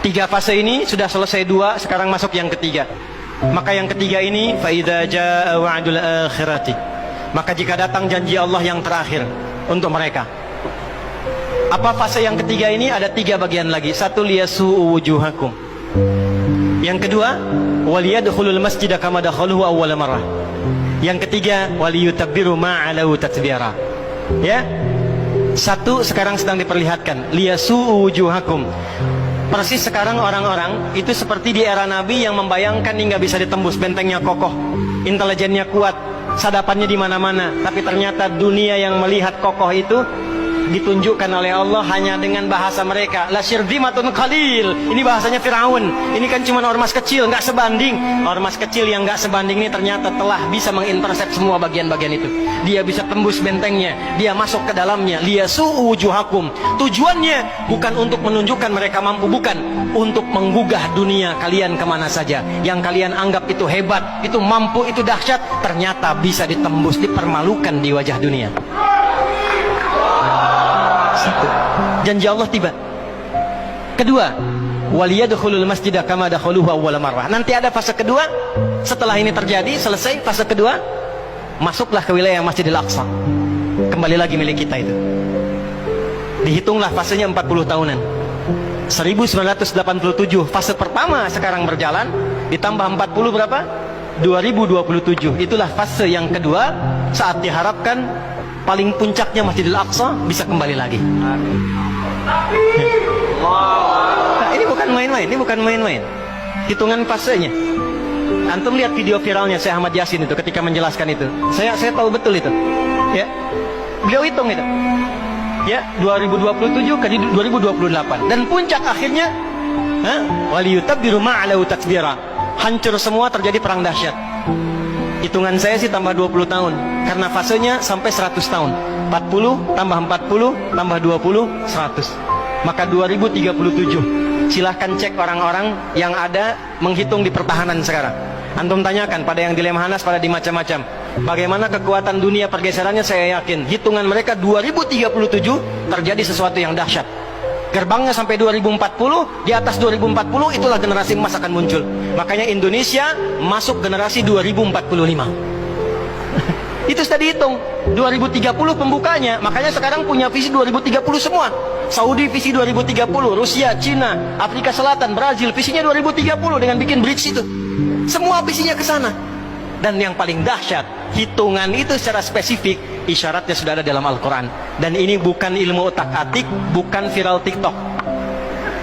Tiga fase ini sudah selesai dua, sekarang masuk yang ketiga. Maka yang ketiga ini, fa idza jaa wa'dul akhirati, maka jika datang janji Allah yang terakhir untuk mereka. Apa fase yang ketiga ini? Ada tiga bagian lagi. Satu, liyasu'u wujuhakum. Yang kedua, waliyadkhulul masjida kama dakhaluhu awwala marrah. Yang ketiga, waliyutabbiru ma'alahu tatbira. Ya. Satu sekarang sedang diperlihatkan, liyasu'u wujuhakum. Persis sekarang orang-orang itu seperti di era Nabi yang membayangkan ini nggak bisa ditembus, bentengnya kokoh, intelijennya kuat, sadapannya di mana-mana. Tapi ternyata dunia yang melihat kokoh itu ditunjukkan oleh Allah hanya dengan bahasa mereka. La syirzimatun qalil. Ini bahasanya Firaun. Ini kan cuma ormas kecil, nggak sebanding. Ormas kecil yang nggak sebanding ini ternyata telah bisa mengintersep semua bagian-bagian itu. Dia bisa tembus bentengnya, dia masuk ke dalamnya. Liyasu'u wujuhakum. Tujuannya bukan untuk menunjukkan mereka mampu, bukan, untuk menggugah dunia kalian kemana saja. Yang kalian anggap itu hebat, itu mampu, itu dahsyat, ternyata bisa ditembus, dipermalukan di wajah dunia. Satu, janji Allah tiba. Kedua, waliyadkhulul masjida kama dakhaluhu awwala marrah. Nanti ada fase kedua. Setelah ini terjadi, selesai fase kedua, masuklah ke wilayah Masjidil Aqsa. Kembali lagi milik kita itu. Dihitunglah fasenya 40 tahunan. 1987 fase pertama sekarang berjalan, ditambah 40 berapa? 2027. Itulah fase yang kedua, saat diharapkan paling puncaknya Masjidil Aqsa bisa kembali lagi. Nah, ini bukan main-main, ini bukan main-main. Hitungan fasenya. Antum lihat video viralnya Syekh Ahmad Yasin itu ketika menjelaskan itu. Saya tahu betul itu. Ya. Beliau hitung itu. Ya, 2027 ke 2028 dan puncak akhirnya waliyutabbiru ma'alahu tatbira. Hancur semua, terjadi perang dahsyat. Hitungan saya sih tambah 20 tahun karena fasenya sampai 100 tahun. 40 tambah 40 tambah 20 100. Maka 2037. Silahkan cek orang-orang yang ada menghitung di pertahanan sekarang. Antum tanyakan pada yang di Lemhanas, pada di macam-macam. Bagaimana kekuatan dunia pergeserannya, saya yakin hitungan mereka 2037 terjadi sesuatu yang dahsyat. Gerbangnya sampai 2040, di atas 2040 itulah generasi emas akan muncul. Makanya Indonesia masuk generasi 2045. Itu sudah dihitung 2030 pembukanya. Makanya sekarang punya visi 2030 semua. Saudi visi 2030, Rusia, Cina, Afrika Selatan, Brazil visinya 2030 dengan bikin bridge itu. Semua visinya ke sana. Dan yang paling dahsyat, hitungan itu secara spesifik isyaratnya sudah ada dalam Al-Quran. Dan ini bukan ilmu otak-atik, bukan viral TikTok.